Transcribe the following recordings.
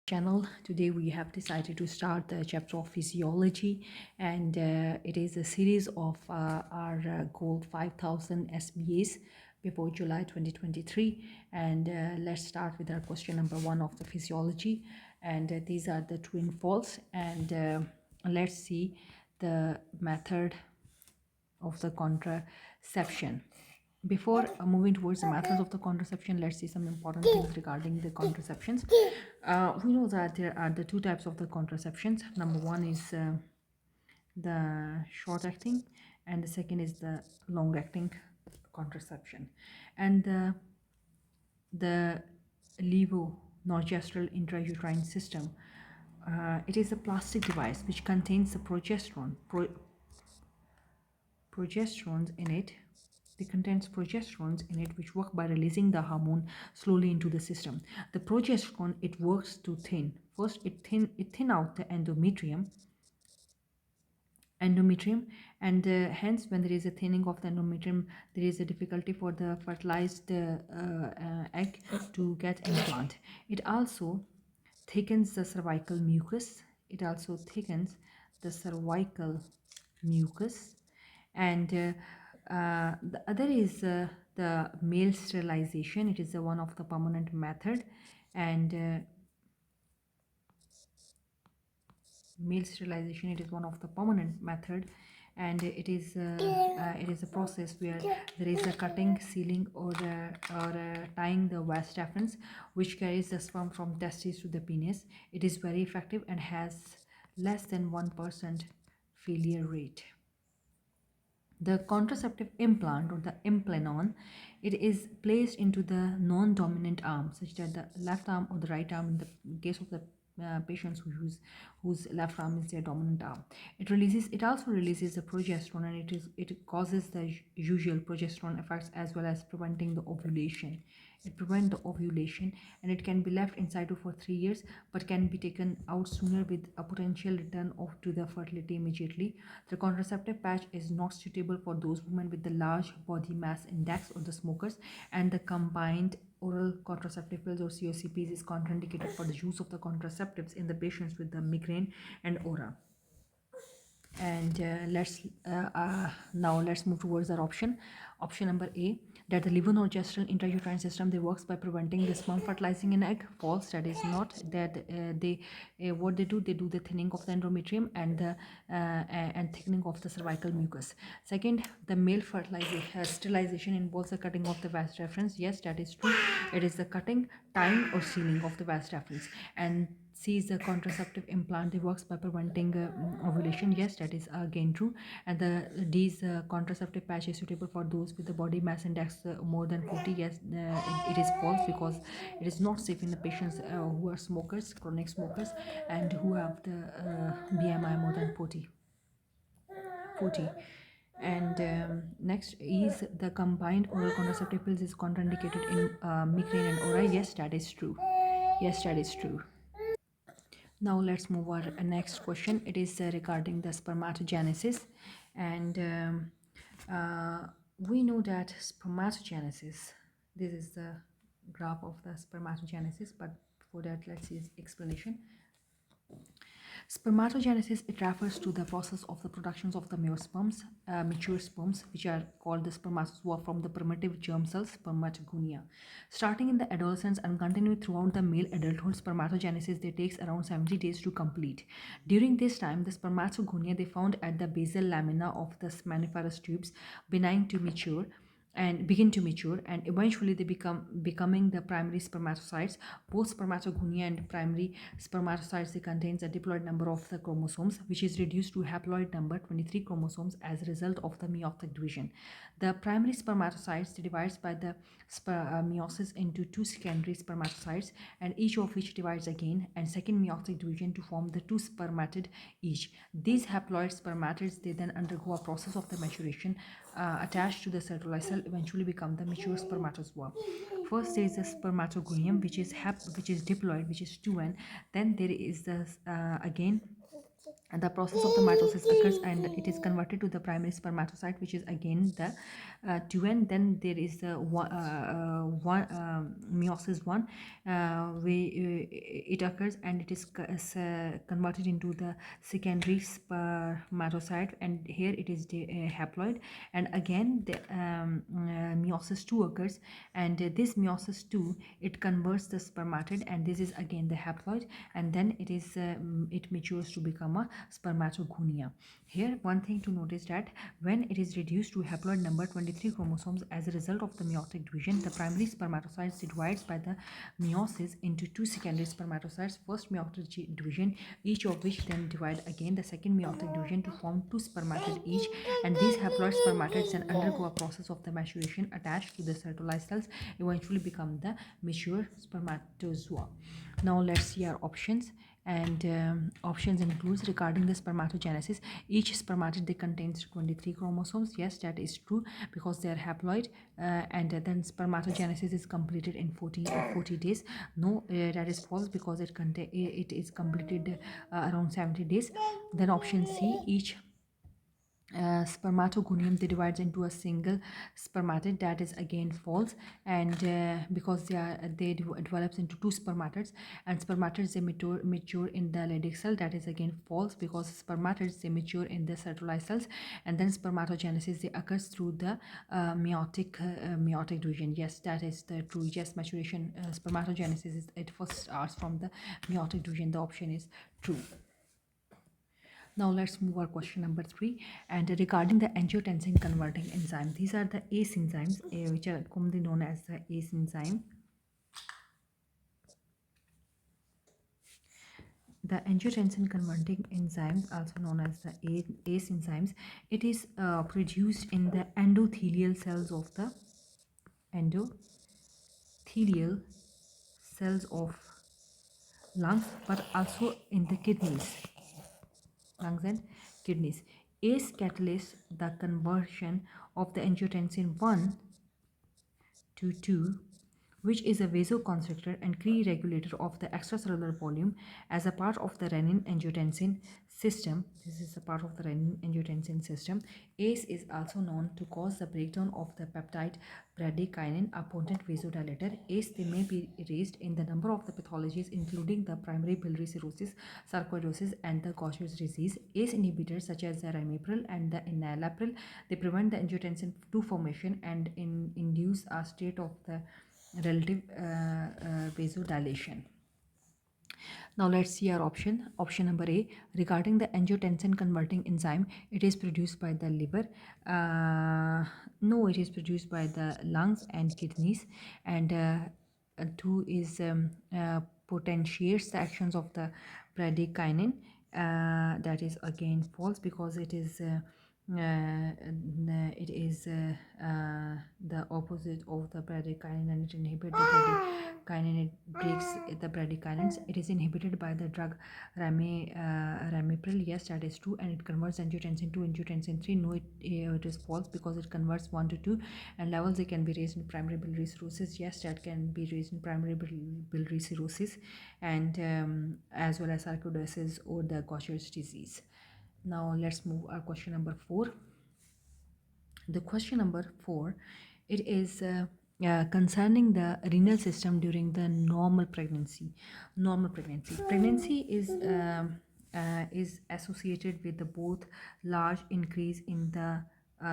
Channel. Today we have decided to start the chapter of physiology, and it is a series of our gold 5000 Sbas before July 2023. And let's start with our question number 1 of the physiology, and these are the twin falls. And let's see the method of the contraception. Before moving towards the methods of the contraception, let's see some important things regarding the contraceptions. We know that there are the two types of the contraceptions. Number one is the short acting, and the second is the long acting contraception. And the levonorgestrel intrauterine system, it is a plastic device which contains the progesterones in it. It contains progesterones in it which work by releasing the hormone slowly into the system. The progesterone, it works to thin. First, it thin out the endometrium, and hence when there is a thinning of the endometrium, there is a difficulty for the fertilized egg to get implant. It also thickens the cervical mucus. And the other is the male sterilization. It is one of the permanent method, and male sterilization, it is one of the permanent method, and it is a process where there is a cutting, sealing, or tying the vas deferens which carries the sperm from testes to the penis. It is very effective and has less than 1% failure rate. The contraceptive implant, or the implanon, it is placed into the non-dominant arm, such that the left arm or the right arm, in the case of the patients whose left arm is their dominant arm. It also releases the progesterone, and it causes the usual progesterone effects, as well as preventing the ovulation. It prevents the ovulation, and it can be left inside for 3 years, but can be taken out sooner with a potential return of to the fertility immediately. The contraceptive patch is not suitable for those women with the large body mass index or the smokers, and the combined oral contraceptive pills, or COCPs, is contraindicated for the use of the contraceptives in the patients with the migraine and aura. And now let's move towards our option number A, that the levonorgestrel intrauterine system, they works by preventing the sperm fertilizing an egg. False. That is not. That they what they do the thinning of the endometrium and the and thickening of the cervical mucus. Second, the male sterilization involves the cutting of the vas deferens. Yes, that is true. It is the cutting, tying, or sealing of the vas deferens. And C is the contraceptive implant. It works by preventing ovulation. Yes, that is again true. And the D is contraceptive patch is suitable for those with the body mass index more than 40. Yes, it is false, because it is not safe in the patients who are smokers, chronic smokers, and who have the BMI more than 40. And next is the combined oral contraceptive pills is contraindicated in migraine and aura. Yes, that is true. Now let's move on next question. It is regarding the spermatogenesis, and we know that spermatogenesis, this is the graph of the spermatogenesis, but before that, let's see its explanation. Spermatogenesis, it refers to the process of the productions of the mature sperms, which are called the spermatozoa, from the primitive germ cells, Spermatogonia. Starting in the adolescence and continuing throughout the male adulthood, spermatogenesis, they takes around 70 days to complete. During this time, the Spermatogonia, they found at the basal lamina of the seminiferous tubes begin to mature, and eventually they becoming the primary spermatocytes. Both spermatogonia and primary spermatocytes, they contains a diploid number of the chromosomes, which is reduced to haploid number 23 chromosomes as a result of the meiotic division. The primary spermatocytes, they divides by the meiosis into two secondary spermatocytes, and each of which divides again, and second meiotic division to form the two spermatid each. These haploid spermatids, they then undergo a process of the maturation, attached to the cytosol, eventually become the mature spermatozoa. First there is the spermatogonium, which is diploid, which is 2n. Then there is the again And the process of the mitosis occurs and it is converted to the primary spermatocyte, which is again the 2n. Then there is the meiosis 1 where it occurs and it is converted into the secondary spermatocyte, and here it is the haploid. And again the meiosis 2 occurs, and this meiosis 2, it converts the spermatid, and this is again the haploid, and then it matures to become a spermatogonia. Here one thing to notice that when it is reduced to haploid number 23 chromosomes as a result of the meiotic division, the primary spermatocytes divides by the meiosis into two secondary spermatocytes, first meiotic division, each of which then divide again the second meiotic division to form two spermatid each, and these haploid spermatids then undergo a process of the maturation attached to the fertilized cells, eventually become the mature spermatozoa. Now let's see our options. And options includes regarding the spermatogenesis. Each spermatid, they contains 23 chromosomes. Yes, that is true because they are haploid, and then spermatogenesis is completed in 40 days. No, that is false because it is completed around 70 days. Then option C, each spermatogonium, they divides into a single spermatid. That is again false, and because they develops into two spermatids, and spermatids, they mature in the Leydig cell. That is again false because spermatids, they mature in the Sertoli cells, and then spermatogenesis, they occurs through the meiotic division. Yes, that is the true. Yes, maturation, spermatogenesis it first starts from the meiotic division. The option is true. Now let's move our question number 3, and regarding the angiotensin converting enzyme. These are the ACE enzymes, which are commonly known as the ACE enzyme. The angiotensin converting enzymes, also known as the ACE enzymes, it is produced in the endothelial cells of the endothelial cells of lungs, but also in the lungs and kidneys. ACE catalysts the conversion of the angiotensin 1 to 2, which is a vasoconstrictor and key regulator of the extracellular volume as a part of the renin-angiotensin system. This is a part of the renin-angiotensin system. ACE is also known to cause the breakdown of the peptide bradykinin, a potent vasodilator. ACE, they may be raised in the number of the pathologies including the primary biliary cirrhosis, sarcoidosis, and the Gaucher's disease. ACE inhibitors such as the ramipril and the enalapril, they prevent the angiotensin 2 formation and induce a state of the relative vasodilation. Now let's see our option. Option number A, regarding the angiotensin converting enzyme, it is produced by the liver. No, it is produced by the lungs and kidneys. And 2 is potentiates the actions of the bradykinin. That is again false because it is the opposite of the bradykinin, and it inhibits the bradykinin. It breaks the bradykinins. It is inhibited by the drug ramipril. Yes, that is true, and it converts angiotensin 2 angiotensin 3. No, it is false because it converts 1 to 2, and levels, they can be raised in primary biliary cirrhosis. Yes, that can be raised in primary biliary cirrhosis, and as well as sarcoidosis or the Gaucher's disease. Now let's move our question number 4. The question number 4, it is concerning the renal system during the normal pregnancy. Pregnancy is associated with the both large increase in the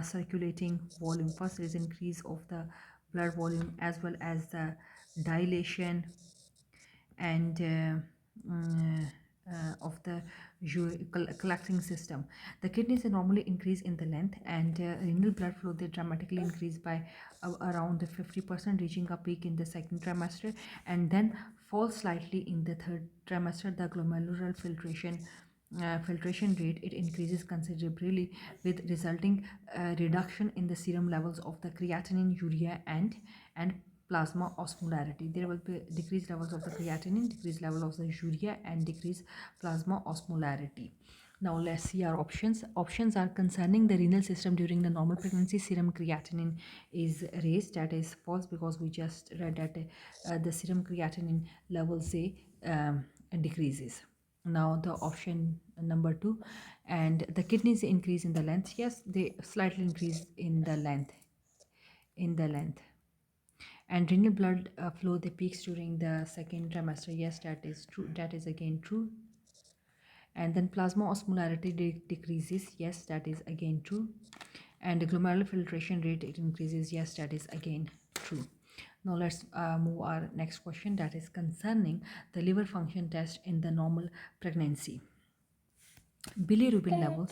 circulating volume. First is increase of the blood volume as well as the dilation and of the collecting system. The kidneys normally increase in the length, and renal blood flow, they dramatically increase by around 50%, reaching a peak in the second trimester and then fall slightly in the third trimester. The glomerular filtration rate, it increases considerably with resulting reduction in the serum levels of the creatinine, urea, and plasma osmolarity. There will be decreased levels of the creatinine, decreased level of the urea, and decreased plasma osmolarity. Now let's see our options. Options are concerning the renal system during the normal pregnancy. Serum creatinine is raised. That is false because we just read that the serum creatinine levels, say, decreases. Now the option number 2, and the kidneys increase in the length. Yes, they slightly increase in the length. And renal blood flow, they peaks during the second trimester. Yes, that is true, that is again true. And then plasma osmolarity decreases. Yes, that is again true. And the glomerular filtration rate, it increases. Yes, that is again true. Now let's move our next question, that is concerning the liver function test in the normal pregnancy. Bilirubin levels,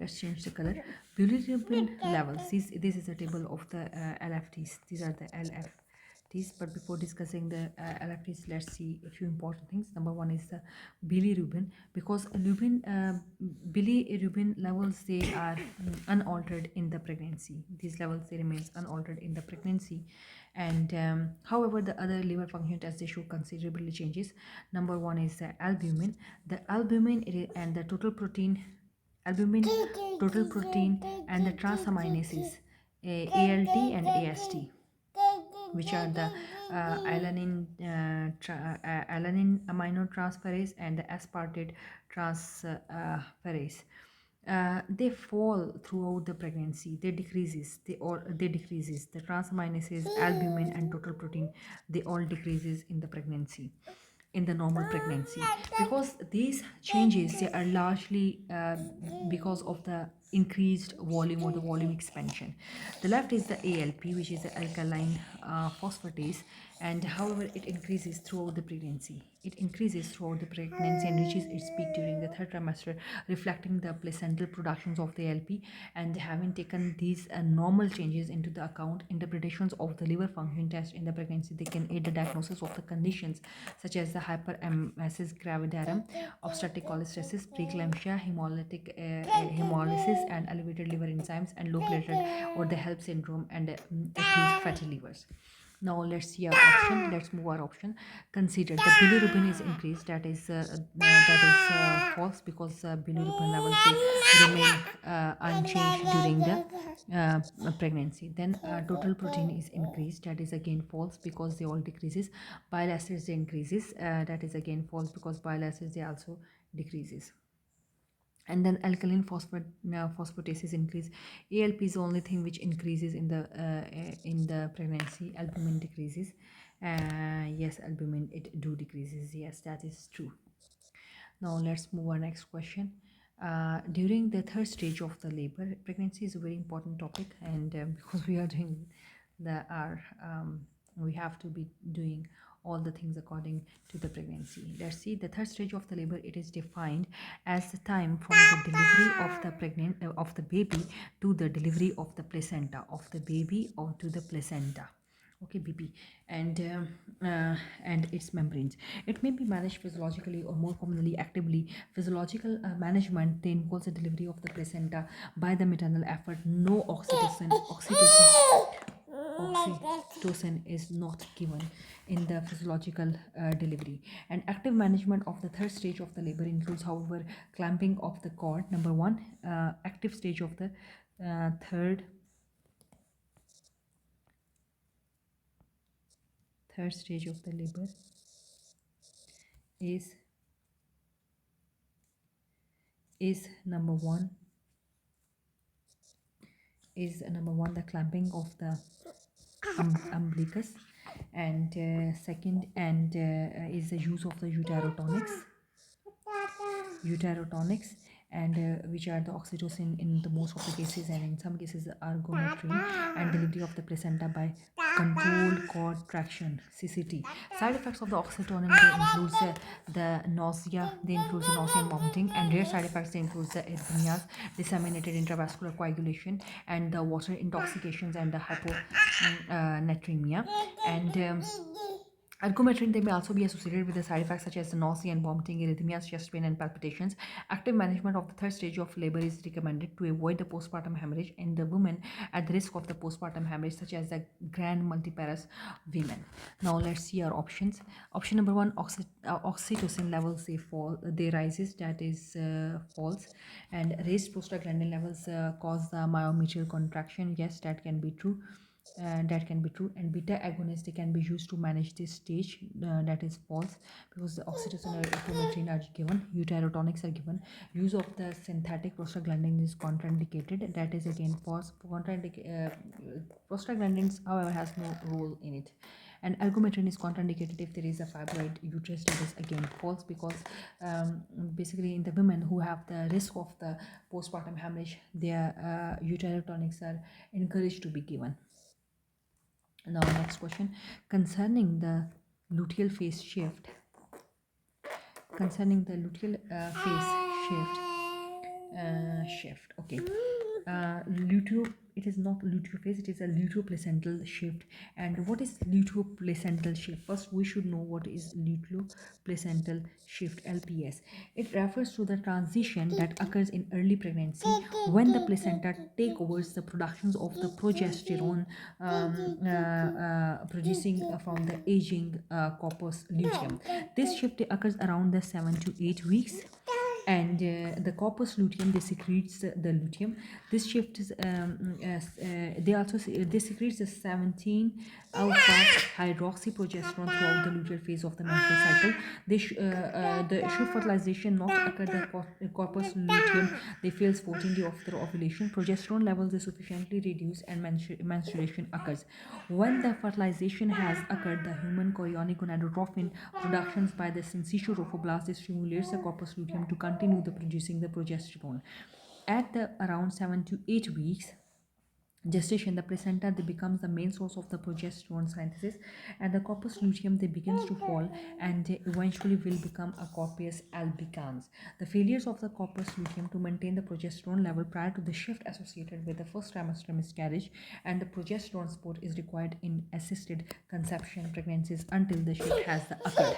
let's change the color. Bilirubin levels, this is a table of the LFTs. These are the LFTs, but before discussing the LFTs, let's see a few important things. Number one is the bilirubin, because bilirubin levels, they are unaltered in the pregnancy. These levels, they remain unaltered in the pregnancy. And however, the other liver function tests, they show considerably changes. Number one is the albumin. The albumin, and the total protein, albumin, total protein, and the transaminases, ALT and AST, which are the alanine aminotransferase and the aspartate transferase. They fall throughout the pregnancy. They decreases. The transaminases, albumin, and total protein, they all decreases in the pregnancy, in the normal pregnancy, because these changes, they are largely because of the increased volume or the volume expansion. The left is the ALP, which is the alkaline phosphatase, and however, it increases throughout the pregnancy. It increases throughout the pregnancy and reaches its peak during the third trimester, reflecting the placental productions of the ALP. And having taken these normal changes into the account, interpretations of the liver function test in the pregnancy, they can aid the diagnosis of the conditions such as the hyperemesis gravidarum, obstetric cholestasis, preeclampsia, hemolysis, and elevated liver enzymes, and low platelet or the HELP syndrome, and acute fatty livers. Now let's see our option. Let's move our option. Consider the bilirubin is increased. That is false, because bilirubin levels, they remain unchanged during the pregnancy. Then total protein is increased. That is again false, because they all decreases. Bile acids, they increases. That is again false, because bile acids, they also decreases. And then alkaline phosphatases increase. ALP is the only thing which increases in the pregnancy. Albumin decreases. Yes, albumin, it do decreases. Yes, that is true. Now let's move our next question. During the third stage of the labor, pregnancy is a very important topic, and because we are doing we have to be doing all the things according to the pregnancy. Let's see, the third stage of the labor, it is defined as the time from the delivery of the baby to the delivery of the placenta of the baby, or to the placenta. Okay, BP, and its membranes. It may be managed physiologically, or more commonly actively. Physiological management, they involves the delivery of the placenta by the maternal effort. No oxytocin is not given in the physiological delivery. And active management of the third stage of the labor includes, however, clamping of the cord. Number one, active stage of the third stage of the labor is number one, the clamping of the umbilicus, and second, and is the use of the uterotonics, and which are the oxytocin in the most of the cases, and in some cases ergometrine, and delivery of the placenta by controlled cord traction, CCT. Side effects of the oxytocin, they includes nausea and vomiting, and rare side effects, they includes the arrhythmias, disseminated intravascular coagulation, and the water intoxications, and the hyponatremia. And Ergometrine, they may also be associated with the side effects such as nausea and vomiting, arrhythmias, chest pain, and palpitations. Active management of the third stage of labor is recommended to avoid the postpartum hemorrhage in the women at the risk of the postpartum hemorrhage, such as the grand multiparous women. Now let's see our options. Option number one, oxytocin levels, they rises. That is false. And raised prostaglandin levels cause the myometrial contraction. Yes, that can be true. That can be true. And beta agonists, they can be used to manage this stage. That is false, because the oxytocin or ergometrine are given, eutyrotonics are given. Use of the synthetic prostaglandin is contraindicated. That is again false. Prostaglandins, however, has no role in it. And ergometrine is contraindicated if there is a fibroid uterus. That is again false, because basically in the women who have the risk of the postpartum hemorrhage, their utyrotonics are encouraged to be given. Now, next question concerning the luteal phase shift. Concerning the luteal phase shift. Okay. Luteo, it is not luteal phase, it is a luteoplacental shift. And what is luteoplacental shift? First, we should know what is luteoplacental shift, LPS. It refers to the transition that occurs in early pregnancy when the placenta take over the productions of the progesterone, producing from the aging corpus luteum. This shift occurs around the 7 to 8 weeks, and the corpus luteum, they secretes the luteum. This shift is they also they secretes the 17 alpha hydroxyprogesterone throughout the luteal phase of the menstrual cycle. The should fertilization not occur, the corpus luteum, they fails 14 days after ovulation. Progesterone levels are sufficiently reduced and menstruation occurs. When the fertilization has occurred, the human chorionic gonadotrophin productions by the syncytial trophoblast stimulates the corpus luteum to continue the producing the progesterone. At the around 7 to 8 weeks gestation, the placenta, they becomes the main source of the progesterone synthesis, and the corpus luteum, they begins to fall, and they eventually will become a corpus albicans. The failures of the corpus luteum to maintain the progesterone level prior to the shift associated with the first trimester miscarriage, and the progesterone support is required in assisted conception pregnancies until the shift has occurred.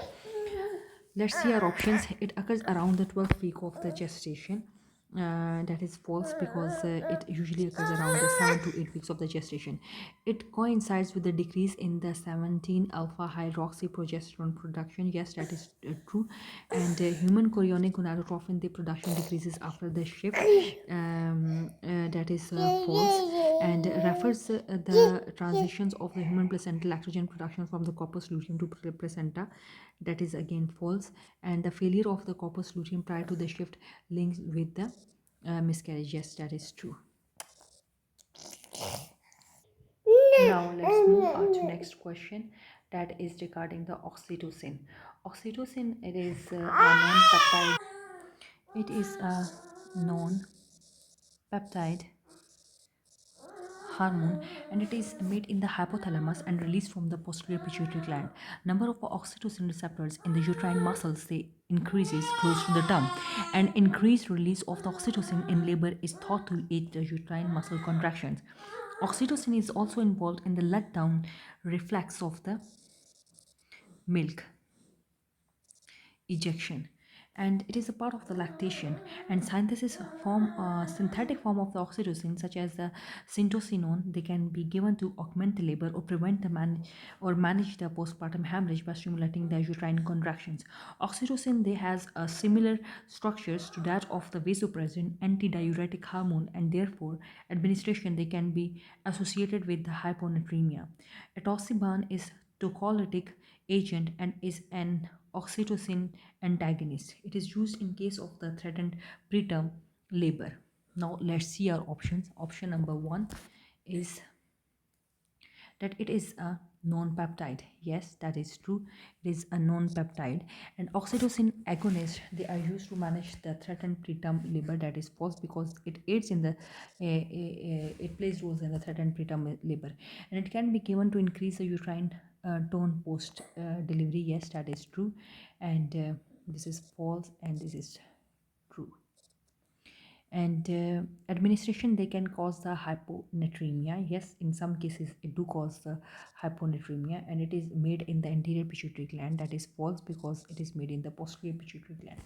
Let's see our options. It occurs around the 12th week of the gestation. That is false, because it usually occurs around the 7 to 8 weeks of the gestation. It coincides with the decrease in the 17 alpha hydroxyprogesterone production. Yes, that is true. And human chorionic gonadotrophin, the production decreases after the shift. That is false, and refers the transitions of the human placental lactogen production from the corpus luteum to placenta. That is again false. And the failure of the corpus luteum prior to the shift links with the miscarriage. Yes, that is true. Now let's move on to next question, that is regarding the oxytocin. Oxytocin, it is a non-peptide. It is a non-peptide hormone, and it is made in the hypothalamus and released from the posterior pituitary gland. Number of oxytocin receptors in the uterine muscles, they increases close to the term, and increased release of the oxytocin in labor is thought to aid the uterine muscle contractions. Oxytocin is also involved in the letdown reflex of the milk ejection, and it is a part of the lactation. And synthesis form synthetic form of the oxytocin, such as the syntocinon, they can be given to augment the labor or prevent the manage the postpartum hemorrhage by stimulating the uterine contractions. Oxytocin, they has similar structures to that of the vasopressin antidiuretic hormone, and therefore administration, they can be associated with the hyponatremia. Etoxiban is tocolytic agent and is an oxytocin antagonist. It is used in case of the threatened preterm labor. Now let's see our options. Option number 1 is that it is a non-peptide. Yes, that is true. It is a non-peptide. And oxytocin agonists, they are used to manage the threatened preterm labor. That is false, because it aids in the it plays roles in the threatened preterm labor, and it can be given to increase the uterine tone post delivery. Yes, that is true. And this is false, and this is true. And administration, they can cause the hyponatremia. Yes, in some cases it do cause the hyponatremia, and it is made in the anterior pituitary gland. That is false, because it is made in the posterior pituitary gland.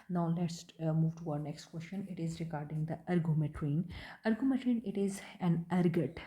Now let's move to our next question. It is regarding the ergometrine. Ergometrine, it is an ergot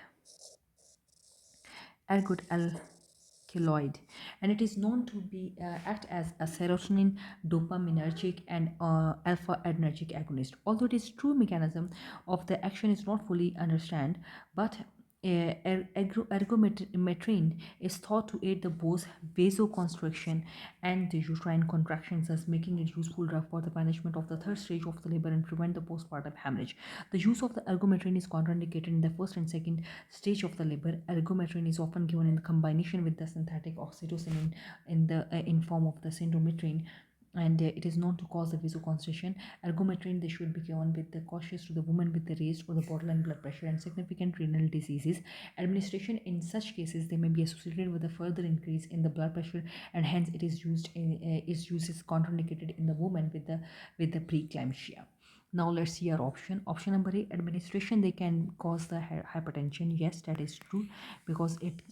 alkaloid, and it is known to be act as a serotonin dopaminergic and alpha adrenergic agonist. Although it is true mechanism of the action is not fully understand, but Ergometrine is thought to aid the both vasoconstriction and the uterine contractions, thus making it useful drug for the management of the third stage of the labor and prevent the postpartum hemorrhage. The use of the ergometrine is contraindicated in the first and second stage of the labor. Ergometrine is often given in combination with the synthetic oxytocin in form of the syndrometrine, and it is known to cause the vasoconstriction. Ergometrine they should be given with the cautious to the woman with the raised or the borderline blood pressure and significant renal diseases. Administration in such cases they may be associated with a further increase in the blood pressure, and hence its use is contraindicated in the woman with the preeclampsia. Now let's see our option. Option number A, administration they can cause the hypertension. Yes, that is true, because it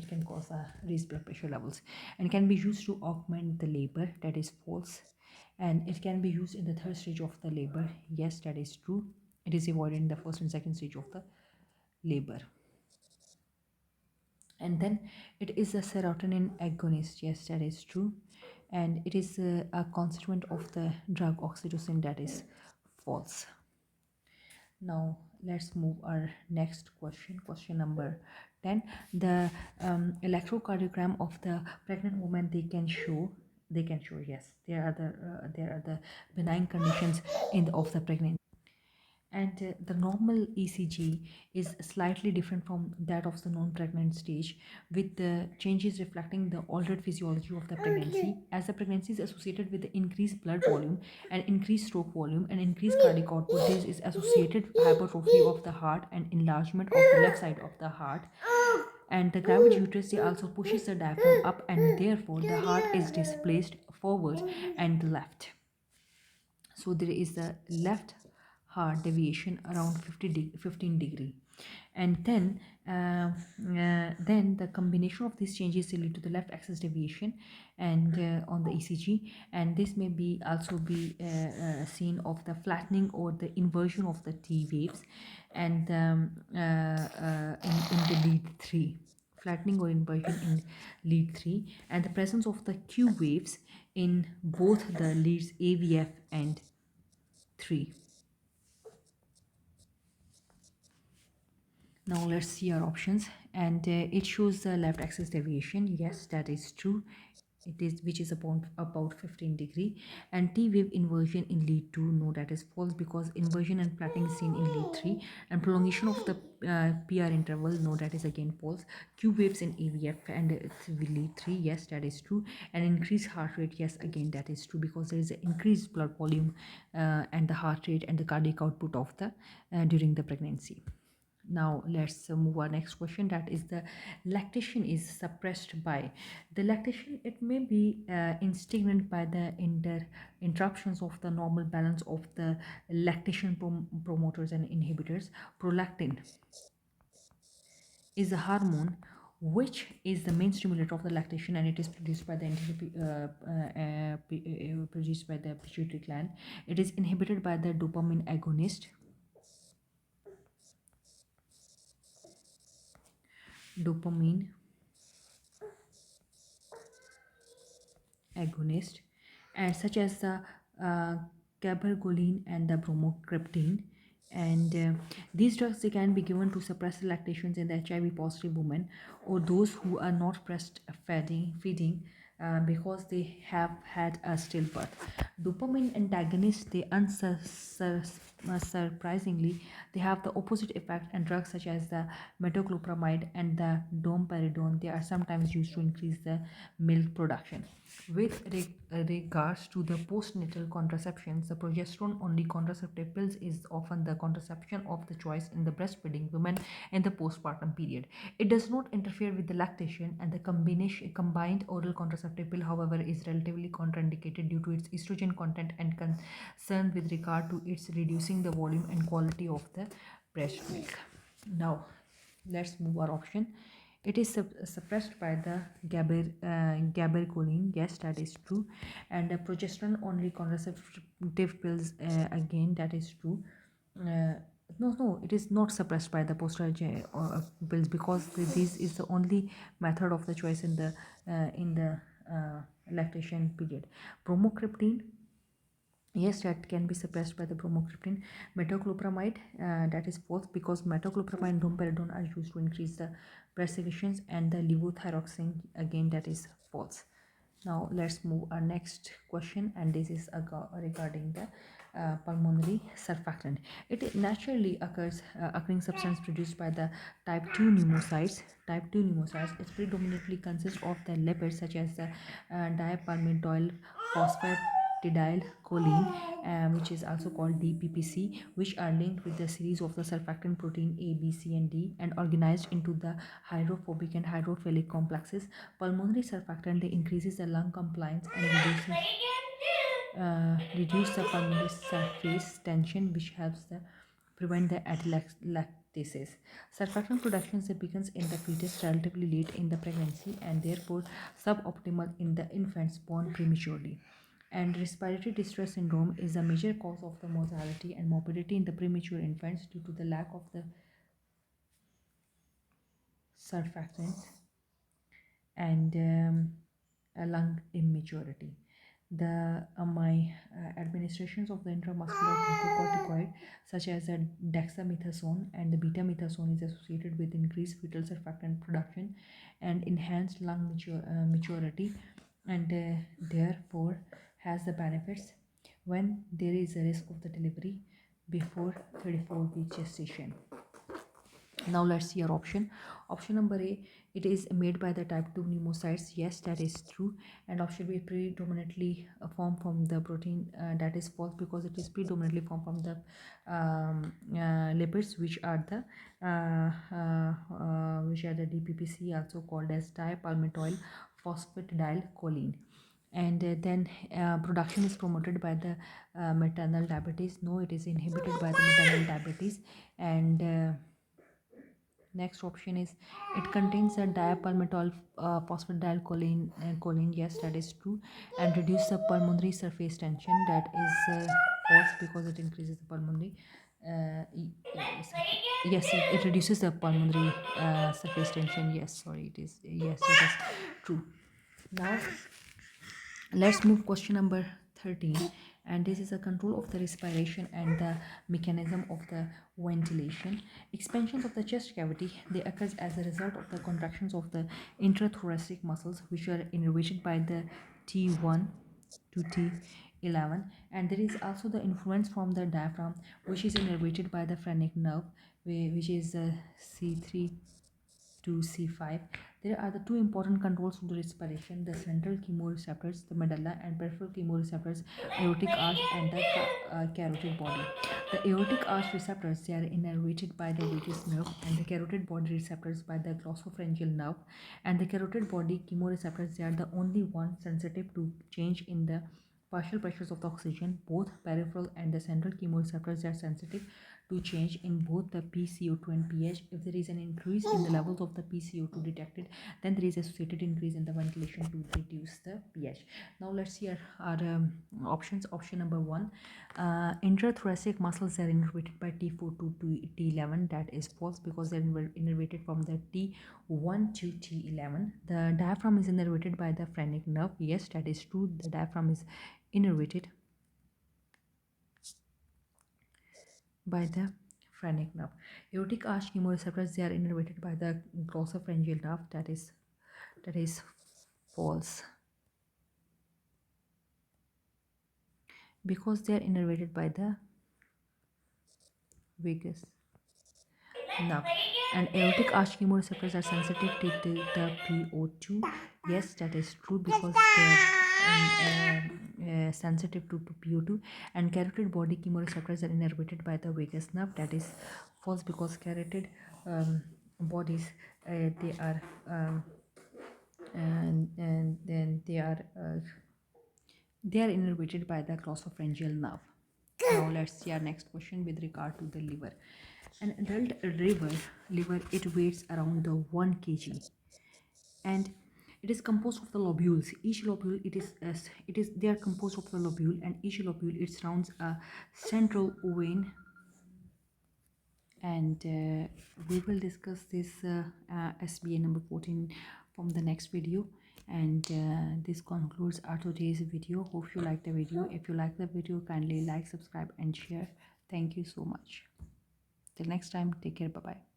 can cause raised blood pressure levels, and can be used to augment the labor. That is false. And it can be used in the third stage of the labor. Yes, that is true. It is avoided in the first and second stage of the labor. And then it is a serotonin agonist. Yes, that is true. And it is a constituent of the drug oxytocin. That is false. Now let's move our next question number 10. The electrocardiogram of the pregnant woman they can show, yes, there are the benign conditions of the pregnancy, and the normal ECG is slightly different from that of the non-pregnant stage, with the changes reflecting the altered physiology of the pregnancy, as the pregnancy is associated with the increased blood volume and increased stroke volume and increased cardiac output. This is associated with hypertrophy of the heart and enlargement of the left side of the heart, and the gravid uterus they also pushes the diaphragm up, and therefore the heart is displaced forward and left. So there is a left heart deviation around 15 degree, and then the combination of these changes will lead to the left axis deviation and on the ECG, and this may be also be seen of the flattening or the inversion of the T waves, and in the lead 3, flattening or inversion in lead 3, and the presence of the Q waves in both the leads AVF and 3. Now let's see our options, and it shows the left axis deviation. Yes, that is true. It is, which is about 15 degree, and T wave inversion in lead 2. No, that is false, because inversion and flattening is seen in lead 3, and prolongation of the PR interval. No, that is again false. Q waves in AVF and lead 3. Yes, that is true. And increased heart rate. Yes, again that is true, because there is an increased blood volume and the heart rate and the cardiac output of the during the pregnancy. Now let's move our next question, that is the lactation is suppressed by. The lactation, it may be instigated by the interruptions of the normal balance of the lactation promoters and inhibitors. Prolactin is a hormone which is the main stimulator of the lactation, and it is produced by the produced by the pituitary gland. It is inhibited by the dopamine dopamine agonist, and such as the cabergoline and the bromocriptine, and these drugs they can be given to suppress the lactations in the HIV positive women or those who are not feeding because they have had a stillbirth. Dopamine antagonists, they unsurprisingly, they have the opposite effect, and drugs such as the metoclopramide and the domperidone, they are sometimes used to increase the milk production. With regards to the postnatal contraceptions, the progesterone only contraceptive pills is often the contraception of the choice in the breastfeeding women in the postpartum period. It does not interfere with the lactation, and the combined oral contraceptive pill, however, is relatively contraindicated due to its estrogen content and concern with regard to its reducing the volume and quality of the breast milk. Now let's move our option. It is suppressed by the gabergoline. Yes, that is true. And the progesterone only contraceptive pills, again that is true. No, it is not suppressed by the post pills, because this is the only method of the choice in the lactation period. Bromocriptine Yes, that can be suppressed by the bromocriptine. Metoclopramide, that is false, because metoclopramide and domperidone are used to increase the blood secretions, and the levothyroxine, again, that is false. Now let's move our next question, and this is regarding the pulmonary surfactant. It naturally occurring substance produced by the type 2 pneumocytes. Type 2 pneumocytes, it predominantly consists of the lipids such as the dipalmitoyl phosphatidylcholine, which is also called DPPC, which are linked with the series of the surfactant protein A, B, C, and D, and organized into the hydrophobic and hydrophilic complexes. Pulmonary surfactant, they increases the lung compliance and reduce the pulmonary surface tension, which helps the prevent the atelectasis. Surfactant production begins in the fetus relatively late in the pregnancy, and therefore suboptimal in the infants born prematurely. And respiratory distress syndrome is a major cause of the mortality and morbidity in the premature infants due to the lack of the surfactants and a lung immaturity. The my administrations of the intramuscular glucocorticoid, such as the dexamethasone and the betamethasone, is associated with increased fetal surfactant production and enhanced lung maturity, and therefore has the benefits when there is a risk of the delivery before 34-week gestation. Now let's see our option number A. It is made by the type 2 pneumocytes. Yes, that is true. And option B, predominantly formed from the protein. That is false, because it is predominantly formed from the lipids, which are the DPPC, also called as dipalmitoyl phosphatidylcholine. And then production is promoted by the maternal diabetes. No, it is inhibited by the maternal diabetes. And next option is, it contains a dipalmitol phosphatidylcholine. Choline, yes, that is true. And reduce the pulmonary surface tension. That is false, because it increases the pulmonary. Yes, it reduces the pulmonary surface tension. Yes, sorry, it is, yes, that is true. Now let's move question number 13, and this is a control of the respiration and the mechanism of the ventilation. Expansions of the chest cavity, they occurs as a result of the contractions of the intrathoracic muscles, which are innervated by the T1 to T11, and there is also the influence from the diaphragm, which is innervated by the phrenic nerve, which is C3 to C5. There are the two important controls of the respiration: the central chemoreceptors, the medulla, and peripheral chemoreceptors, aortic arch, and the carotid body. The aortic arch receptors, they are innervated by the vagus nerve, and the carotid body receptors by the glossopharyngeal nerve. And the carotid body chemoreceptors, they are the only one sensitive to change in the partial pressures of the oxygen. Both peripheral and the central chemoreceptors are sensitive to change in both the PCO2 and pH. If there is an increase in the levels of the PCO2 detected, then there is associated increase in the ventilation to reduce the pH. Now let's see our options. Option number 1, intrathoracic muscles are innervated by T4 to T11. That is false, because they are innervated from the T1 to T11. The diaphragm is innervated by the phrenic nerve. Yes, that is true. The diaphragm is innervated by the phrenic nerve. Aortic arch chemoreceptors, they are innervated by the glossopharyngeal nerve. That is false, because they are innervated by the vagus nerve. And aortic arch chemoreceptors are sensitive to the PO2. Yes, that is true, because they are sensitive to PO2. And carotid body chemoreceptors are innervated by the vagus nerve. That is false, because carotid bodies, they are and then they are innervated by the glossopharyngeal nerve. Now let's see our next question with regard to the liver. An adult liver, it weighs around the 1 kg, and it is composed of the lobules. Each lobule, they are composed of the lobule, and each lobule, it surrounds a central vein. And we will discuss this SBA number 14 from the next video. And this concludes our today's video. Hope you like the video. If you like the video, kindly like, subscribe and share. Thank you so much. Till next time, take care. Bye bye.